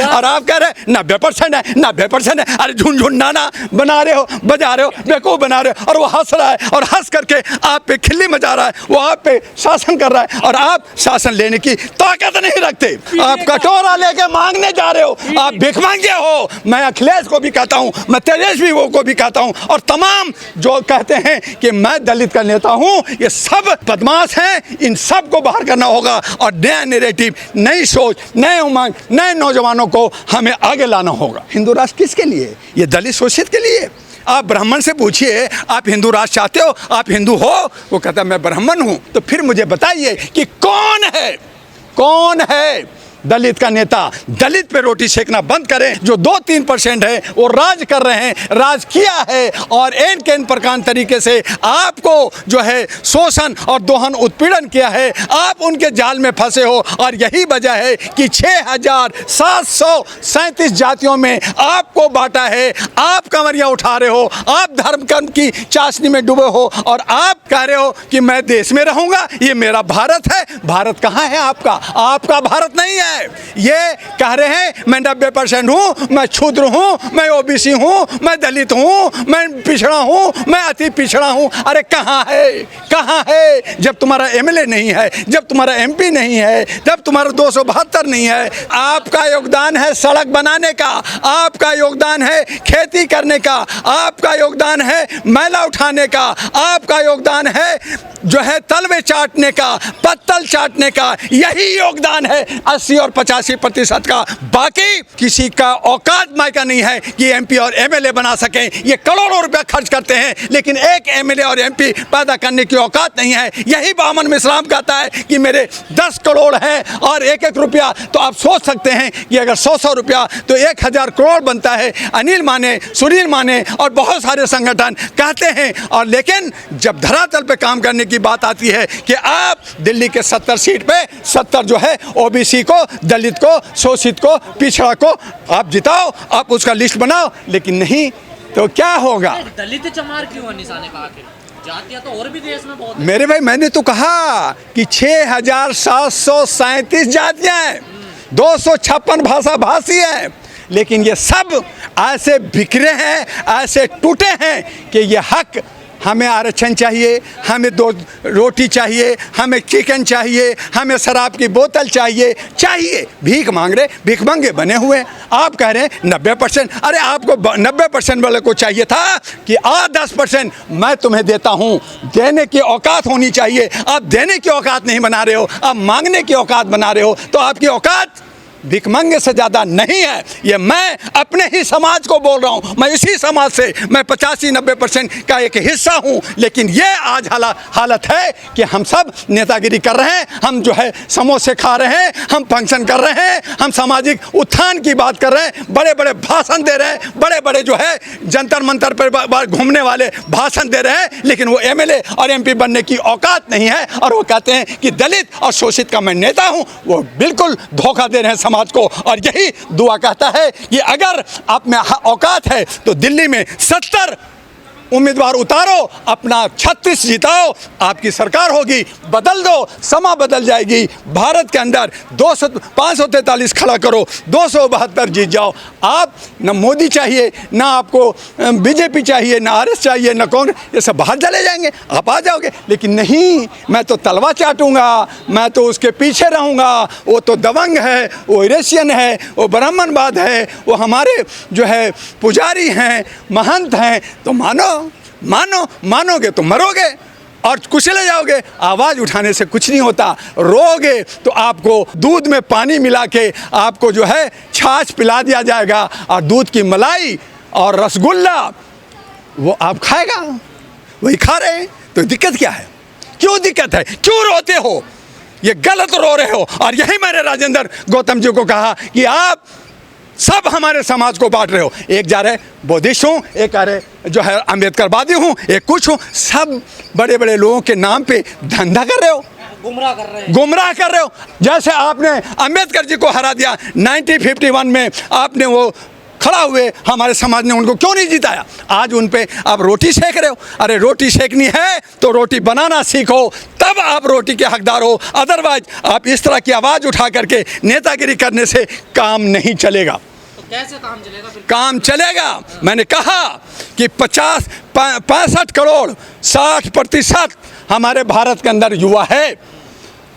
और आप कह रहे हैं 90% है, 90% है। अरे झुनझुनाना बना रहे हो, बजा रहे हो, बेवकूफ बना रहे हो, और वो हंस रहा है और हंस करके आप पे खिल्ली मचा रहा है, वो आप पे शासन कर रहा है और आप शासन लेने की ताकत नहीं रखते। आप कटोरा लेके मांगने जा रहे हो, आप भिखमंगे हो। मैं अखिलेश को भी कहता हूँ, मैं तेजस्वी को भी कहता हूँ, और तमाम जो कहते हैं कि मैं दलित का नेता हूँ, ये सब बदमाश हैं। इन सब को बाहर करना होगा और नया नैरेटिव, नई सोच, नए उमंग, नए नौजवानों को हमें आगे लाना होगा। हिंदू राष्ट्र किसके लिए? ये दलित शोषित के लिए। आप ब्राह्मण से पूछिए, आप हिंदू राष्ट्र चाहते हो, आप हिंदू हो? वो कहता मैं ब्राह्मण हूँ। तो फिर मुझे बताइए कि कौन है दलित का नेता? दलित पे रोटी सेकना बंद करें। जो 2-3% है वो राज कर रहे हैं, राज किया है, और एन केन प्रकार तरीके से आपको जो है शोषण और दोहन उत्पीड़न किया है। आप उनके जाल में फंसे हो, और यही वजह है कि 6737 जातियों में आपको बांटा है। आप कमरियां उठा रहे हो, आप धर्म कर्म की चाशनी में डूबे हो, और आप कह रहे हो कि मैं देश में रहूंगा, ये मेरा भारत है। भारत कहाँ है आपका? आपका भारत नहीं है। ये कह रहे हैं मैं 90% हूँ, मैं क्षुद्र हूँ, मैं ओबीसी हूँ, मैं दलित हूँ, मैं पिछड़ा हूँ, मैं अति पिछड़ा हूँ। अरे कहाँ है? जब तुम्हारा एमएलए नहीं है, जब तुम्हारा एमपी नहीं है, जब तुम्हारा 272 नहीं है। आपका योगदान है सड़क बनाने का, आपका योगदान है खेती करने का, आपका योगदान है मैला उठाने का, आपका योगदान है जो है तलवे चाटने का, पत्तल चाटने का। यही योगदान है 80 और 85% का। बाकी किसी का औकात मायका नहीं है कि एमपी और एमएलए बना सकें। ये करोड़ों रुपया खर्च करते हैं, लेकिन एक एमएलए और एमपी पैदा करने की औकात नहीं है। यही बामन मिश्राम कहता है कि मेरे 10 करोड़ हैं और 1-1 रुपया। तो आप सोच सकते हैं कि अगर 100 रुपया तो 1000 करोड़ बनता है। अनिल माने, सुनील माने और बहुत सारे संगठन कहते हैं, और लेकिन जब धरातल पे काम करने की बात आती है कि आप दिल्ली के 70 सीट पे 70 जो है ओबीसी को, दलित को, शोषित को, पिछड़ा को आप जिताओ, आप उसका लिस्ट बनाओ, लेकिन नहीं तो क्या होगा? दलित चमार क्यों है निशाने पे? आखिर जातियां तो और भी देश में बहुत है। मेरे भाई, मैंने तो कहा कि 6737 जातियां हैं, 256 भाषा भाषी हैं, लेकिन ये सब ऐसे बिखरे हैं, ऐसे टूटे हैं कि ये हक, हमें आरक्षण चाहिए, हमें 2 रोटी चाहिए, हमें चिकन चाहिए, हमें शराब की बोतल चाहिए। भीख मांग रहे, भिखमंगे बने हुए। आप कह रहे हैं 90%। अरे आपको 90% वाले को चाहिए था कि 10% मैं तुम्हें देता हूँ। देने की औकात होनी चाहिए। आप देने की औकात नहीं बना रहे हो, आप मांगने की औकात बना रहे हो। तो आपकी औकात भिखमंगे से ज़्यादा नहीं है। ये मैं अपने ही समाज को बोल रहा हूँ। मैं इसी समाज से, मैं 85-90% का एक हिस्सा हूँ। लेकिन ये आज हालत है कि हम सब नेतागिरी कर रहे हैं, हम जो है समोसे खा रहे हैं, हम फंक्शन कर रहे हैं, हम सामाजिक उत्थान की बात कर रहे हैं, बड़े बड़े भाषण दे रहे हैं, बड़े बड़े जो है जंतर मंतर पर घूमने वाले भाषण दे रहे हैं, लेकिन वो एमएलए और एमपी बनने की औकात नहीं है। और वो कहते हैं कि दलित और शोषित का मैं नेता हूँ। वो बिल्कुल धोखा दे रहे हैं समाज को। और यही दुआ कहता है कि अगर आप में औकात है तो दिल्ली में 70 उम्मीदवार उतारो, अपना 36 जिताओ, आपकी सरकार होगी। बदल दो, समा बदल जाएगी। भारत के अंदर 543 खड़ा करो, 272 जीत जाओ। आप न मोदी चाहिए, ना आपको बीजेपी चाहिए, ना आरएस चाहिए, ना कांग्रेस, ये सब बाहर चले जाएंगे, आप आ जाओगे। लेकिन नहीं, मैं तो तलवा चाटूंगा, मैं तो उसके पीछे रहूँगा। वो तो दबंग है, वो इरेशियन है, वो ब्राह्मणवाद है, वो हमारे जो है पुजारी हैं, महंत हैं। तो मानोगे तो मरोगे और कुचले जाओगे। आवाज़ उठाने से कुछ नहीं होता। रोगे तो आपको दूध में पानी मिला के आपको जो है छाछ पिला दिया जाएगा, और दूध की मलाई और रसगुल्ला वो आप खाएगा, वही खा रहे हैं। तो दिक्कत क्या है? क्यों दिक्कत है? क्यों रोते हो? ये गलत रो रहे हो। और यही मैंने राजेंद्र गौतम जी को कहा कि आप सब हमारे समाज को बांट रहे हो। एक जा रहे बौद्धिस्ट हूँ, एक कह रहे जो है अम्बेडकरवादी हूँ, एक कुछ हूँ। सब बड़े बड़े लोगों के नाम पे धंधा कर रहे हो, गुमराह कर रहे हो। जैसे आपने अम्बेडकर जी को हरा दिया 1951 में, आपने वो खड़ा हुए हमारे समाज ने उनको क्यों नहीं जिताया? आज उन पे आप रोटी सेक रहे हो। अरे रोटी सेकनी है तो रोटी बनाना सीखो, तब आप रोटी के हकदार हो। अदरवाइज आप इस तरह की आवाज़ उठा करके नेतागिरी करने से काम नहीं चलेगा। तो कैसे काम चलेगा फिर? काम चलेगा, मैंने कहा कि 65 करोड़ 60% हमारे भारत के अंदर युवा है।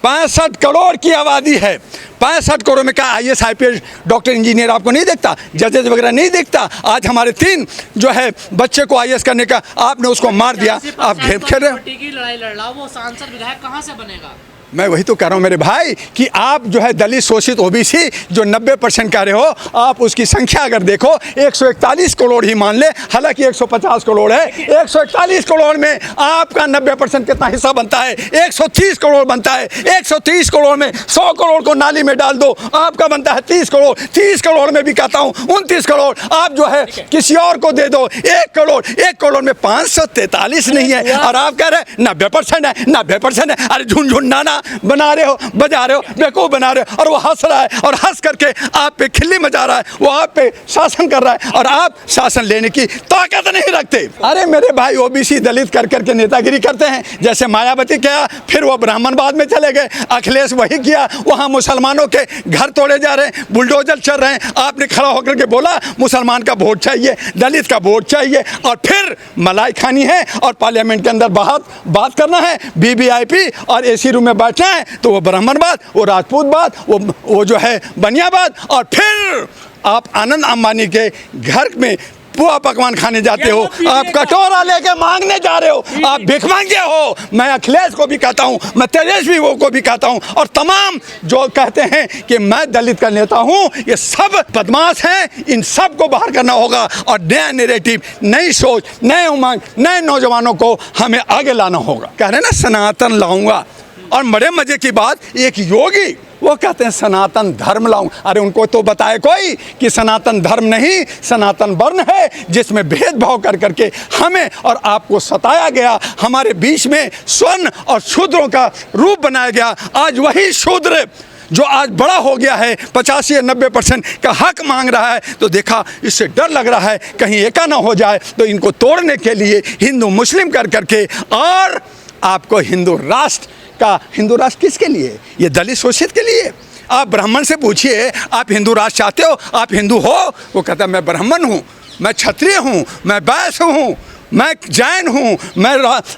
65 करोड़ की आबादी है। 65 करोड़ में क्या IAS IPS डॉक्टर इंजीनियर आपको नहीं दिखता? जजेस वगैरह नहीं दिखता? आज हमारे 3 जो है बच्चे को IAS करने का आपने उसको मार दिया, आप खेल खेल रहे हो। की लड़ाई लड़ रहा, वो सांसद विधायक कहाँ से बनेगा? मैं वही तो कह रहा हूँ मेरे भाई कि आप जो है दलित शोषित OBC जो 90% कह रहे हो, आप उसकी संख्या अगर देखो 141 करोड़ ही मान ले, हालांकि 150 करोड़ है। 141 करोड़ में आपका 90% कितना हिस्सा बनता है? 130 करोड़ बनता है। 130 करोड़ में 100 करोड़ को नाली में डाल दो, आपका बनता है 30 करोड़। 30 करोड़ में भी कहता हूँ 29 करोड़ आप जो है किसी और को दे दो। 1 करोड़, 1 करोड़ में 543 नहीं है और आप कह रहे हैं 90% है, 90% है। अरे झुनझुनाना बना रहे हो, बजा रहे हो, बेवकूफ बना रहे हो, और वो हंस रहा है और हंस करके आप पे खिल्ली मचा रहा है। वो आप पे शासन कर रहा है और आप शासन लेने की ताकत नहीं रखते। अरे मेरे भाई OBC दलित कर करके नेतागिरी करते हैं, जैसे मायावती किया, फिर वो ब्राह्मणवाद में चले गए। अखिलेश वही किया, वहाँ मुसलमानों के घर तोड़े जा रहे हैं, बुलडोजर चल रहे हैं। आपने खड़ा होकर के बोला मुसलमान का वोट चाहिए, दलित का वोट चाहिए, और फिर मलाई खानी है और पार्लियामेंट के अंदर बात करना है, VVIP और AC रूम में बैठना है, तो वो ब्राह्मणवाद, वो राजपूतवाद, वो जो है बनियावाद, और फिर आप आनंद अंबानी के घर में पुआ पकवान खाने जाते हो, आप कटोरा लेके मांगने जा रहे हो, आप भिखमंगे हो। मैं अखिलेश को भी कहता हूँ, मैं तेजस्वी को भी कहता हूँ, और तमाम जो कहते हैं कि मैं दलित का नेता हूँ, ये सब बदमाश हैं। इन सब को बाहर करना होगा और नया नैरेटिव, नई सोच, नए उमंग, नए नौजवानों को हमें आगे लाना होगा। कह रहे हैं ना सनातन लाऊंगा, और बड़े मजे की बात, एक योगी वो कहते हैं सनातन धर्म लाऊं। अरे उनको तो बताए कोई कि सनातन धर्म नहीं, सनातन वर्ण है, जिसमें भेदभाव कर करके हमें और आपको सताया गया। हमारे बीच में स्वर्ण और शूद्रों का रूप बनाया गया। आज वही शूद्र जो आज बड़ा हो गया है, 85 या 90% का हक मांग रहा है, तो देखा इससे डर लग रहा है कहीं एका ना हो जाए, तो इनको तोड़ने के लिए हिंदू मुस्लिम कर करके, और आपको हिंदू राष्ट्र का, हिंदू राष्ट्र किसके लिए? ये दलित शोषित के लिए। आप ब्राह्मण से पूछिए आप हिंदू राष्ट्र चाहते हो, आप हिंदू हो? वो कहता है मैं ब्राह्मण हूँ, मैं क्षत्रिय हूँ, मैं वैश्य हूँ, मैं जैन हूँ,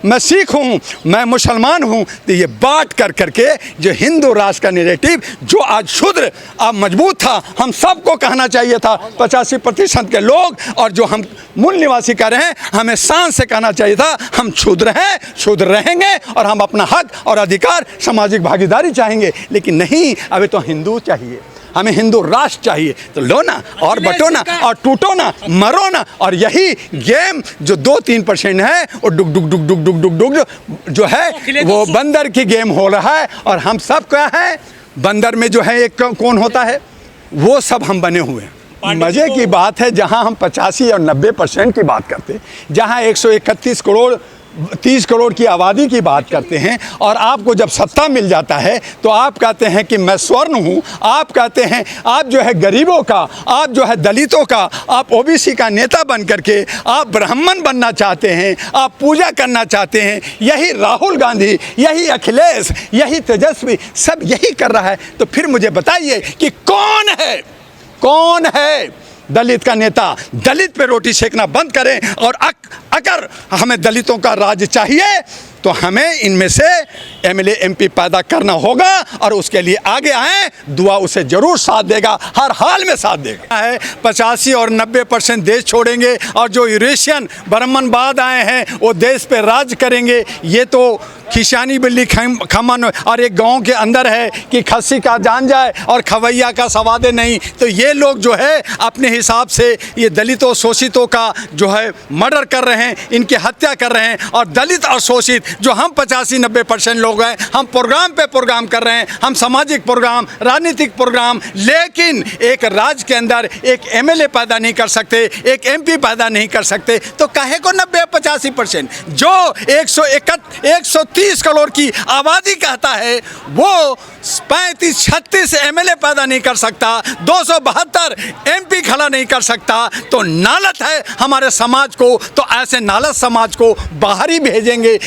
मैं सिख हूँ, मैं मुसलमान हूँ। तो ये बात कर करके जो हिंदू राष्ट्र का नैरेटिव जो आज शूद्र अब मजबूत था, हम सबको कहना चाहिए था 85% के लोग, और जो हम मूल निवासी कह रहे हैं, हमें शान से कहना चाहिए था हम शूद्र हैं, शूद्र रहेंगे, और हम अपना हक और अधिकार, सामाजिक भागीदारी चाहेंगे। लेकिन नहीं, अभी तो हिंदू चाहिए, हमें हिंदू राष्ट्र चाहिए। तो लो ना और बटो ना और टूटो ना, मरो ना। और यही गेम जो 2-3% है, वो डुग डुग डुग डुग डुग डुग डुग जो है वो बंदर की गेम हो रहा है। और हम सब क्या है, बंदर में जो है एक कौन होता है, वो सब हम बने हुए हैं। मज़े की बात है, जहां हम 85 और 90% की बात करते हैं, जहां 131 करोड़ 30 करोड़ की आबादी की बात करते हैं, और आपको जब सत्ता मिल जाता है तो आप कहते हैं कि मैं स्वर्ण हूँ, आप कहते हैं आप जो है गरीबों का, आप जो है दलितों का, आप OBC का नेता बन करके आप ब्राह्मण बनना चाहते हैं, आप पूजा करना चाहते हैं। यही राहुल गांधी, यही अखिलेश, यही तेजस्वी सब यही कर रहा है। तो फिर मुझे बताइए कि कौन है दलित का नेता? दलित पे रोटी सेकना बंद करें, और अगर हमें दलितों का राज चाहिए तो हमें इनमें से MLA MP पैदा करना होगा, और उसके लिए आगे आए, दुआ उसे जरूर साथ देगा, हर हाल में साथ देगा। है 85 और 90% देश छोड़ेंगे, और जो यूरेशियन ब्राह्मणवाद आए हैं वो देश पे राज करेंगे। ये तो खिशानी बिल्ली खमन, और एक गांव के अंदर है कि खस्सी का जान जाए और खवैया का सवादे नहीं। तो ये लोग जो है अपने हिसाब से ये दलितों शोषितों का जो है मर्डर कर रहे हैं, इनकी हत्या कर रहे हैं, और दलित और शोषित जो हम 85-90% लोग हैं, हम प्रोग्राम पे प्रोग्राम कर रहे हैं, हम सामाजिक प्रोग्राम, राजनीतिक प्रोग्राम, लेकिन एक राज्य के अंदर एक एमएलए पैदा नहीं कर सकते, एक एमपी पैदा नहीं कर सकते, तो काहे को 90-85%? जो 130 करोड़ की आबादी कहता है वो 35-36 एमएलए पैदा नहीं कर सकता, 272 एमपी खड़ा नहीं कर सकता, तो नालत है हमारे समाज को। तो ऐसे नालत समाज को बाहर ही भेजेंगे,